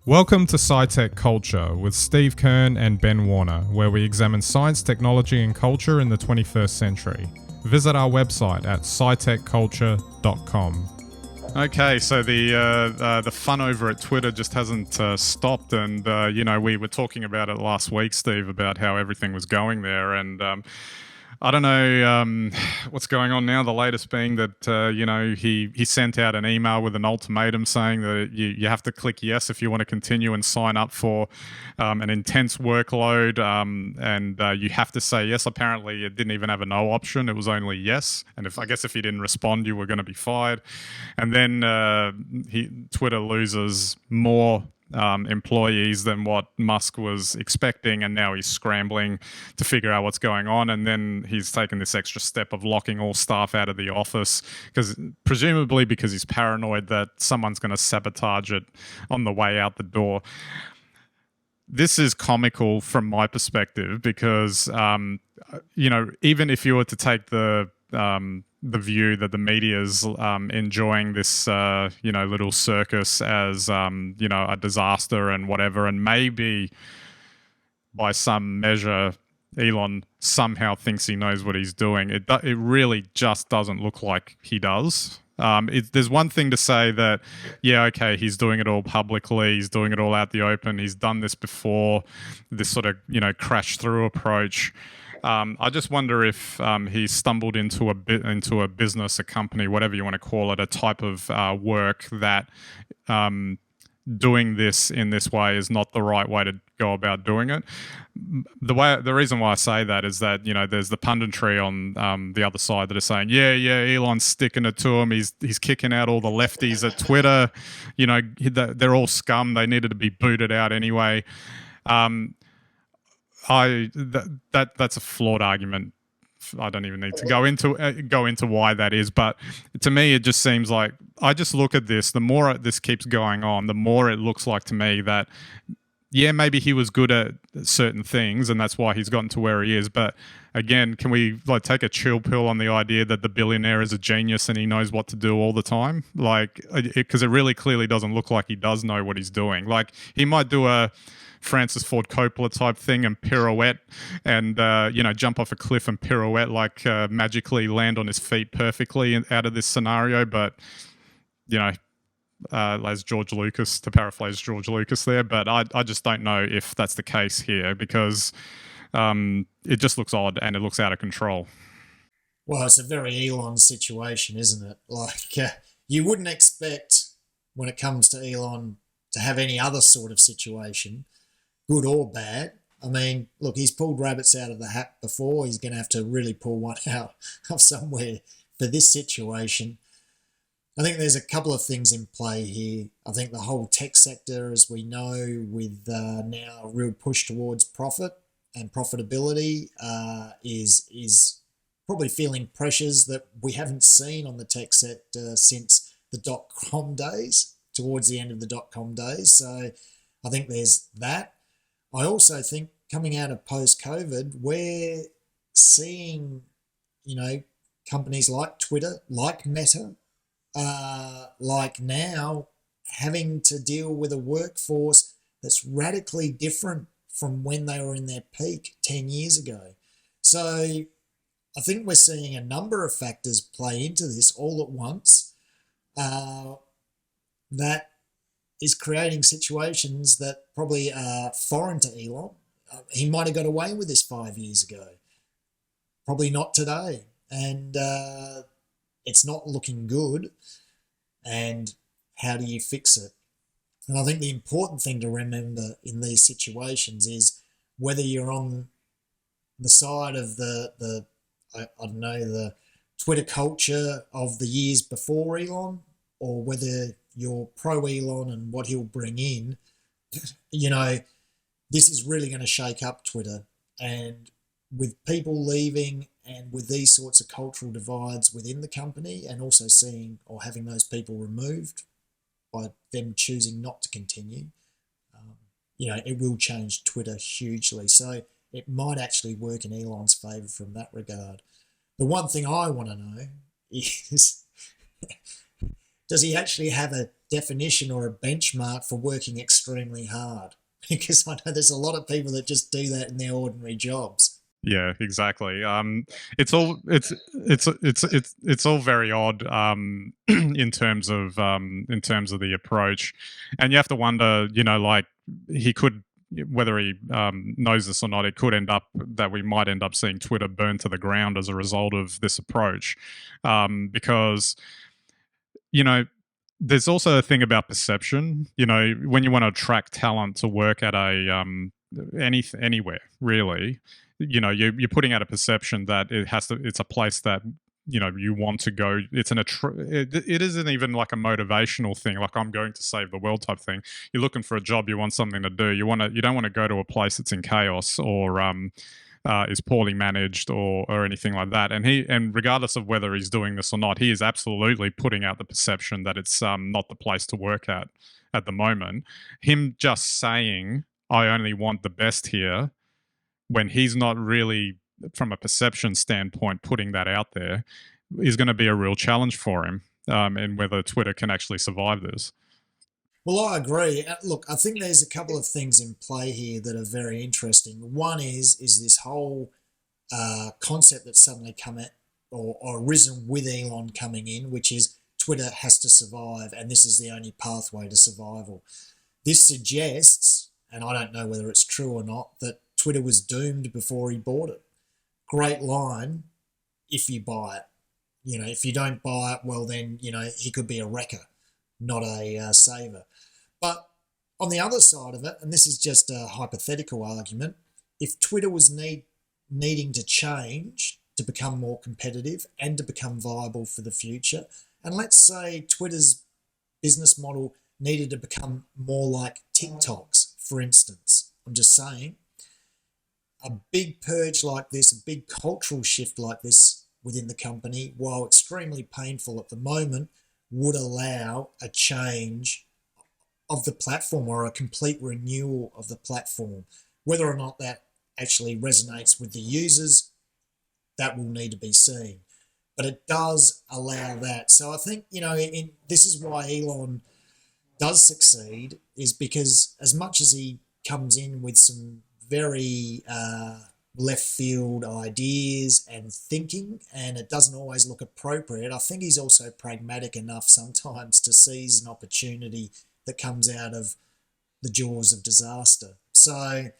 Welcome to SciTech Culture with Steve Kern and Ben Warner, where we examine science, technology, and culture in the 21st century. Visit our website at scitechculture.com. Okay, so the fun over at Twitter just hasn't stopped, and we were talking about it last week, Steve, about how everything was going there, and I don't know what's going on now. The latest being that he sent out an email with an ultimatum saying that you have to click yes if you want to continue and sign up for an intense workload, and you have to say yes. Apparently, it didn't even have a no option; it was only yes. And if you didn't respond, you were going to be fired. And then Twitter loses more employees than what Musk was expecting, and now he's scrambling to figure out what's going on. And then he's taken this extra step of locking all staff out of the office, presumably because he's paranoid that someone's going to sabotage it on the way out the door. This is comical from my perspective because, even if you were to take the view that the media's enjoying this, little circus as, a disaster and whatever, and maybe by some measure, Elon somehow thinks he knows what he's doing. It really just doesn't look like he does. There's one thing to say that, yeah, okay, he's doing it all publicly, he's doing it all out the open, he's done this before, this sort of, crash through approach. I just wonder if he stumbled into a business, a company, whatever you want to call it, a type of work that doing this in this way is not the right way to go about doing it. The reason why I say that is that there's the punditry on the other side that are saying, yeah, Elon's sticking it to him. He's kicking out all the lefties at Twitter. They're all scum. They needed to be booted out anyway. That's a flawed argument. I don't even need to go into why that is, but to me it just seems like, I just look at this, the more this keeps going on, the more it looks like to me that, yeah, maybe he was good at certain things and that's why he's gotten to where he is, but again, can we take a chill pill on the idea that the billionaire is a genius and he knows what to do all the time? Because it really clearly doesn't look like he does know what he's doing. He might do a Francis Ford Coppola type thing and pirouette and jump off a cliff and pirouette, magically land on his feet perfectly out of this scenario, but as George Lucas, to paraphrase George Lucas there, but I just don't know if that's the case here, because it just looks odd and it looks out of control. Well, it's a very Elon situation, isn't it? You wouldn't expect, when it comes to Elon, to have any other sort of situation, good or bad. I mean, look, he's pulled rabbits out of the hat before. He's going to have to really pull one out of somewhere for this situation. I think there's a couple of things in play here. I think the whole tech sector, as we know, with now a real push towards profit and profitability, is probably feeling pressures that we haven't seen on the tech sector since the dot-com days, towards the end of the dot-com days. So I think there's that. I also think coming out of post-COVID, we're seeing, companies like Twitter, like Meta, like now, having to deal with a workforce that's radically different from when they were in their peak 10 years ago. So I think we're seeing a number of factors play into this all at once, that is creating situations that probably are foreign to Elon. He might have got away with this 5 years ago. Probably not today. And it's not looking good. And how do you fix it? And I think the important thing to remember in these situations is whether you're on the side of the Twitter culture of the years before Elon, or whether you're pro Elon and what he'll bring in, this is really going to shake up Twitter. And with people leaving and with these sorts of cultural divides within the company, and also seeing or having those people removed by them choosing not to continue, it will change Twitter hugely. So it might actually work in Elon's favour from that regard. The one thing I want to know is does he actually have a definition or a benchmark for working extremely hard? Because I know there's a lot of people that just do that in their ordinary jobs. Yeah, exactly. It's all very odd in terms of the approach, and you have to wonder, like he could, whether he knows this or not, it could end up that we might end up seeing Twitter burned to the ground as a result of this approach, because you know there's also a thing about perception. When you want to attract talent to work at anywhere really, you're putting out a perception that it's a place that you want to go. It isn't even like a motivational thing, like I'm going to save the world type thing. You're looking for a job, you want something to do. You don't want to go to a place that's in chaos or is poorly managed or anything like that. And regardless of whether he's doing this or not, he is absolutely putting out the perception that it's not the place to work at the moment. Him just saying, I only want the best here, when he's not really, from a perception standpoint, putting that out there, is going to be a real challenge for him, and whether Twitter can actually survive this. Well, I agree. Look, I think there's a couple of things in play here that are very interesting. One is this whole concept that's suddenly come at or arisen with Elon coming in, which is Twitter has to survive, and this is the only pathway to survival. This suggests, and I don't know whether it's true or not, that Twitter was doomed before he bought it. Great line, if you buy it. If you don't buy it, well then, he could be a wrecker, not a saver. But on the other side of it, and this is just a hypothetical argument, if Twitter was needing to change to become more competitive and to become viable for the future, and let's say Twitter's business model needed to become more like TikTok's, for instance, I'm just saying, a big purge like this, a big cultural shift like this within the company, while extremely painful at the moment, would allow a change of the platform or a complete renewal of the platform. Whether or not that actually resonates with the users, that will need to be seen. But it does allow that. So I think, this is why Elon does succeed, is because as much as he comes in with some very left field ideas and thinking, and it doesn't always look appropriate, I think he's also pragmatic enough sometimes to seize an opportunity that comes out of the jaws of disaster. So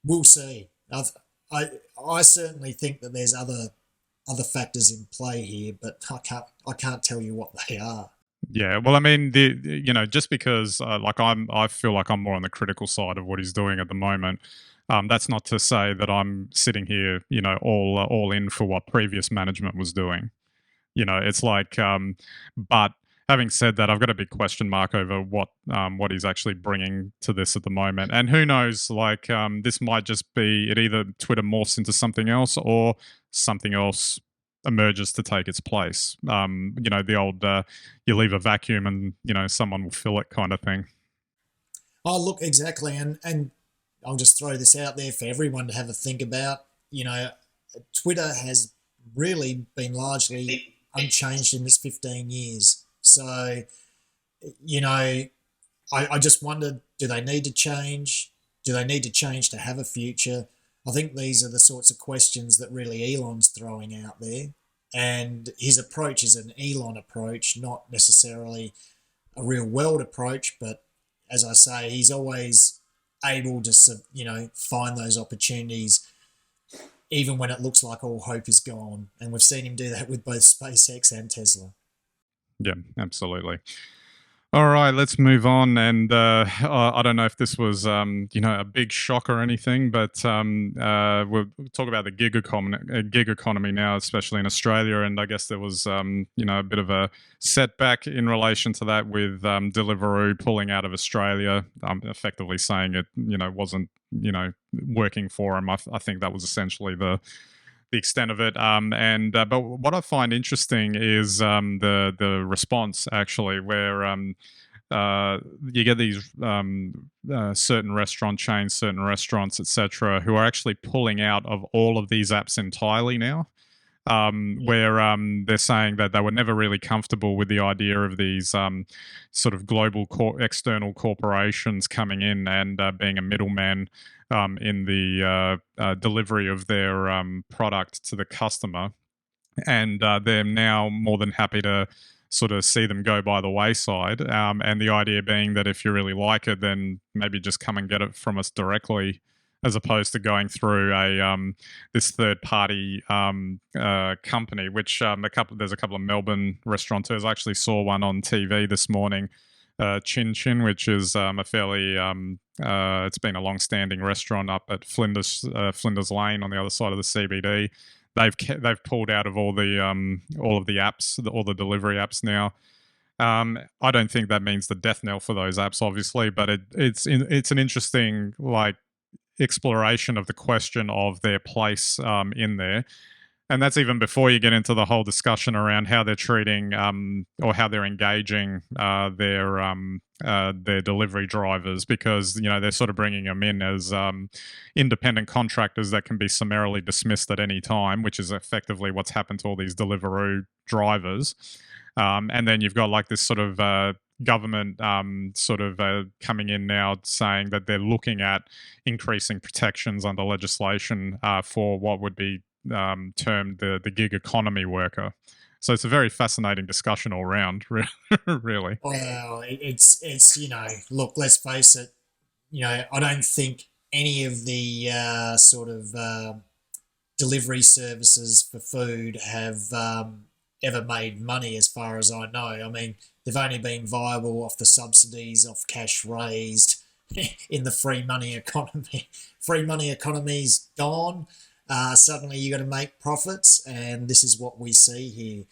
we'll see. I certainly think that there's other factors in play here, but I can't tell you what they are. Yeah, well, I mean, just because I feel like I'm more on the critical side of what he's doing at the moment. That's not to say that I'm sitting here, all in for what previous management was doing. It's like, but having said that, I've got a big question mark over what he's actually bringing to this at the moment. And who knows, this might just be it. Either Twitter morphs into something else, or something else emerges to take its place. The old you leave a vacuum and someone will fill it kind of thing. Oh, look, exactly, and I'll just throw this out there for everyone to have a think about. Twitter has really been largely unchanged in this 15 years. So, I just wondered, do they need to change? Do they need to change to have a future? I think these are the sorts of questions that really Elon's throwing out there. And his approach is an Elon approach, not necessarily a real world approach. But as I say, he's always able to, find those opportunities even when it looks like all hope is gone. And we've seen him do that with both SpaceX and Tesla. Yeah, absolutely. All right, let's move on. And I don't know if this was, a big shock or anything, but we'll talk about the gig economy now, especially in Australia. And I guess there was, a bit of a setback in relation to that with Deliveroo pulling out of Australia, effectively saying it, wasn't, working for them. I think that was essentially the extent of it. But what I find interesting is the response, actually, where you get these certain restaurant chains, certain restaurants, etc., who are actually pulling out of all of these apps entirely now. where they're saying that they were never really comfortable with the idea of these sort of global external corporations coming in and being a middleman in the delivery of their product to the customer. And they're now more than happy to sort of see them go by the wayside. And the idea being that if you really like it, then maybe just come and get it from us directly, as opposed to going through a this third party company. Which there's a couple of Melbourne restaurateurs. I actually saw one on TV this morning. Chin Chin, which is a fairly it's been a long-standing restaurant up at Flinders Lane on the other side of the CBD. They've pulled out of all of the apps, all the delivery apps now. I don't think that means the death knell for those apps, obviously, but it's an interesting exploration of the question of their place in there. And that's even before you get into the whole discussion around how they're treating or how they're engaging their delivery drivers, because they're sort of bringing them in as independent contractors that can be summarily dismissed at any time, which is effectively what's happened to all these Deliveroo drivers. And then you've got like this sort of government coming in now saying that they're looking at increasing protections under legislation for what would be termed the gig economy worker. So it's a very fascinating discussion all round, really. Well, it's look, let's face it, I don't think any of the sort of delivery services for food have ever made money, as far as I know. I mean, they've only been viable off the subsidies, off cash raised in the free money economy. Free money economy's gone. Suddenly you got to make profits, and this is what we see here.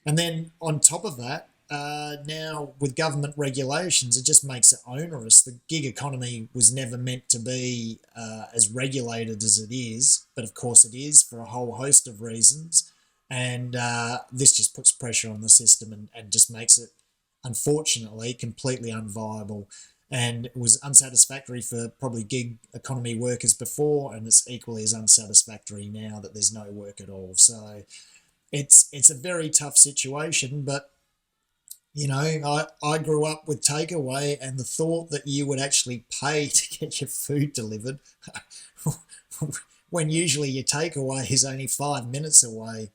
And then on top of that, now with government regulations, it just makes it onerous. The gig economy was never meant to be as regulated as it is, but of course it is for a whole host of reasons. And this just puts pressure on the system and just makes it, unfortunately, completely unviable. And it was unsatisfactory for probably gig economy workers before, and it's equally as unsatisfactory now that there's no work at all. So it's a very tough situation, but I grew up with takeaway, and the thought that you would actually pay to get your food delivered when usually your takeaway is only 5 minutes away,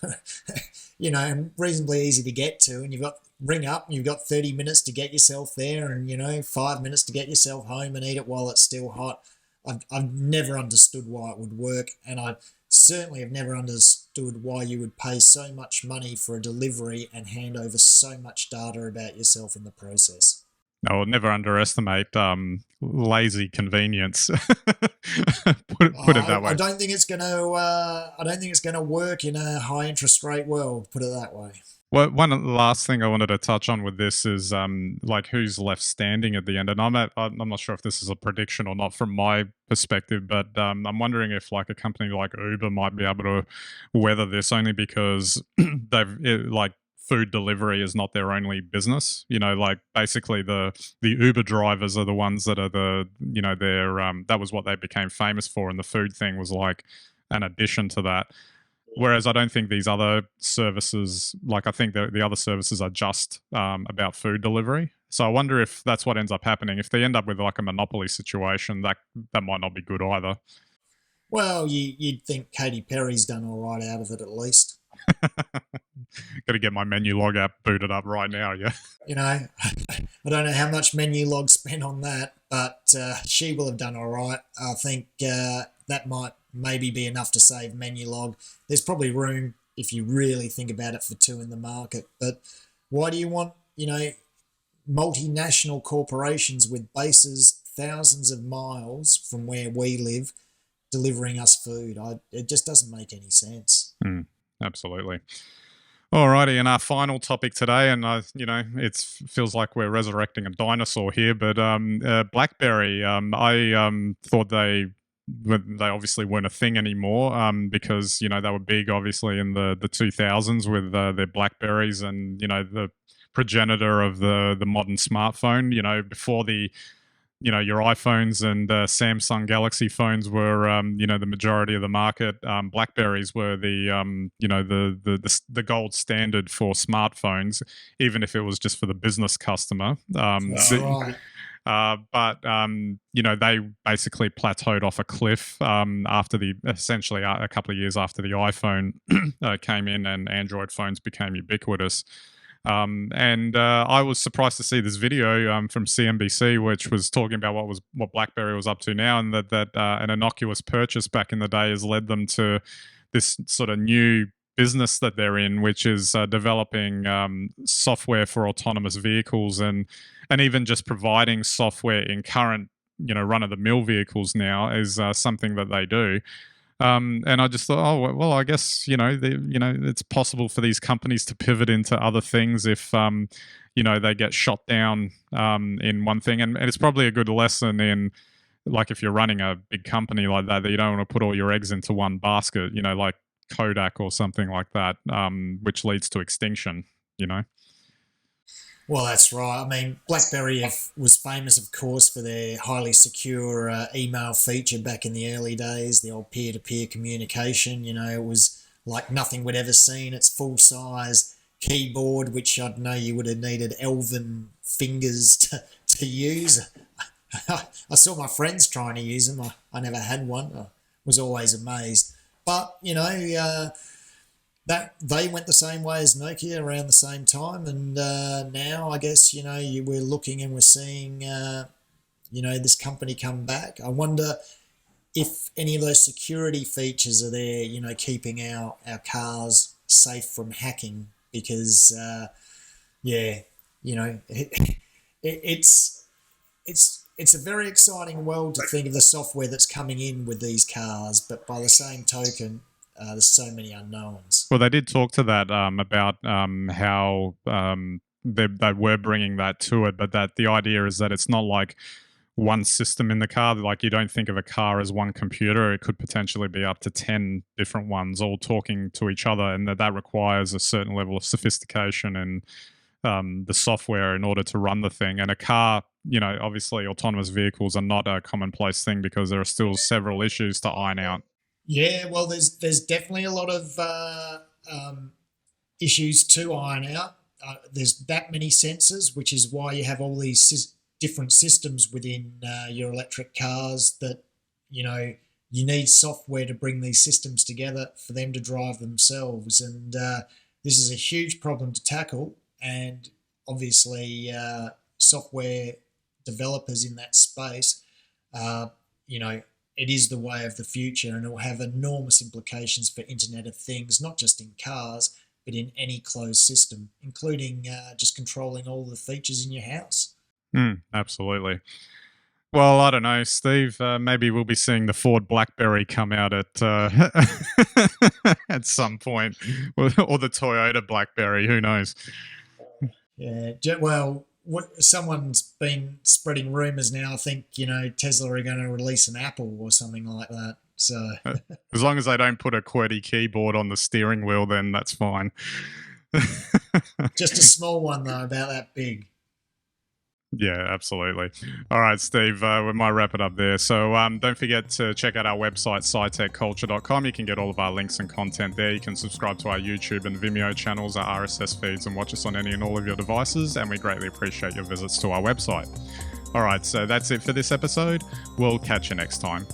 and reasonably easy to get to, and ring up and you've got 30 minutes to get yourself there, and 5 minutes to get yourself home and eat it while it's still hot. I've never understood why it would work, and I certainly have never understood why you would pay so much money for a delivery and hand over so much data about yourself in the process. No, never underestimate lazy convenience. put it that way. I don't think it's going to. I don't think it's going to work in a high interest rate world. Put it that way. Well, one last thing I wanted to touch on with this is who's left standing at the end. And I'm not sure if this is a prediction or not from my perspective, but I'm wondering if like a company like Uber might be able to weather this, only because food delivery is not their only business. Basically the Uber drivers are the ones that are that was what they became famous for, and the food thing was like an addition to that. Whereas I don't think these other services, I think the other services are just about food delivery. So I wonder if that's what ends up happening. If they end up with like a monopoly situation, that might not be good either. Well, you'd think Katy Perry's done all right out of it at least. Got to get my menu log app booted up right now, yeah. I don't know how much menu log spent on that, but she will have done all right. I think that might maybe be enough to save menu log. There's probably room, if you really think about it, for two in the market. But why do you want, multinational corporations with bases thousands of miles from where we live delivering us food? It just doesn't make any sense. Absolutely. Alrighty, and our final topic today, and it feels like we're resurrecting a dinosaur here, but BlackBerry. I thought they obviously weren't a thing anymore, because they were big, obviously, in the 2000s with their BlackBerries, and the progenitor of the modern smartphone. Before the your iPhones and Samsung Galaxy phones were, the majority of the market. Blackberries were the gold standard for smartphones, even if it was just for the business customer. That's right. But they basically plateaued off a cliff after essentially a couple of years after the iPhone came in and Android phones became ubiquitous. And I was surprised to see this video from CNBC, which was talking about what BlackBerry was up to now, and that an innocuous purchase back in the day has led them to this sort of new business that they're in, which is developing software for autonomous vehicles, and even just providing software in current run-of-the-mill vehicles now is something that they do. And I just thought, oh well, I guess it's possible for these companies to pivot into other things if they get shot down in one thing, and it's probably a good lesson in, like, if you're running a big company like that you don't want to put all your eggs into one basket, like Kodak or something like that, which leads to extinction. Well, that's right. I mean, BlackBerry was famous, of course, for their highly secure email feature back in the early days, the old peer-to-peer communication. It was like nothing we'd ever seen. It's full-size keyboard, which I'd know you would have needed elven fingers to use. I saw my friends trying to use them. I never had one. I was always amazed. But, that they went the same way as Nokia around the same time, and now I guess we're looking and we're seeing this company come back. I wonder if any of those security features are there, keeping our cars safe from hacking, because it's a very exciting world to think of the software that's coming in with these cars, but by the same token, there's so many unknowns. Well, they did talk to that about how they were bringing that to it, but that the idea is that it's not like one system in the car. Like, you don't think of a car as one computer. It could potentially be up to 10 different ones all talking to each other, and that requires a certain level of sophistication and the software in order to run the thing. And a car, obviously autonomous vehicles are not a commonplace thing because there are still several issues to iron out. Yeah, well, there's definitely a lot of issues to iron out. There's that many sensors, which is why you have all these different systems within your electric cars that, you need software to bring these systems together for them to drive themselves. And this is a huge problem to tackle. And obviously, software developers in that space, it is the way of the future, and it will have enormous implications for Internet of Things, not just in cars, but in any closed system, including just controlling all the features in your house. Absolutely. Well, I don't know, Steve. Maybe we'll be seeing the Ford BlackBerry come out at at some point, or the Toyota BlackBerry. Who knows? Yeah. Well, someone's been spreading rumors now. I think Tesla are going to release an Apple or something like that. So as long as they don't put a QWERTY keyboard on the steering wheel, then that's fine. Just a small one though, about that big. Yeah, absolutely. All right, Steve, we might wrap it up there. So don't forget to check out our website, scitechculture.com. You can get all of our links and content there. You can subscribe to our YouTube and Vimeo channels, our RSS feeds, and watch us on any and all of your devices. And we greatly appreciate your visits to our website. All right, so that's it for this episode. We'll catch you next time.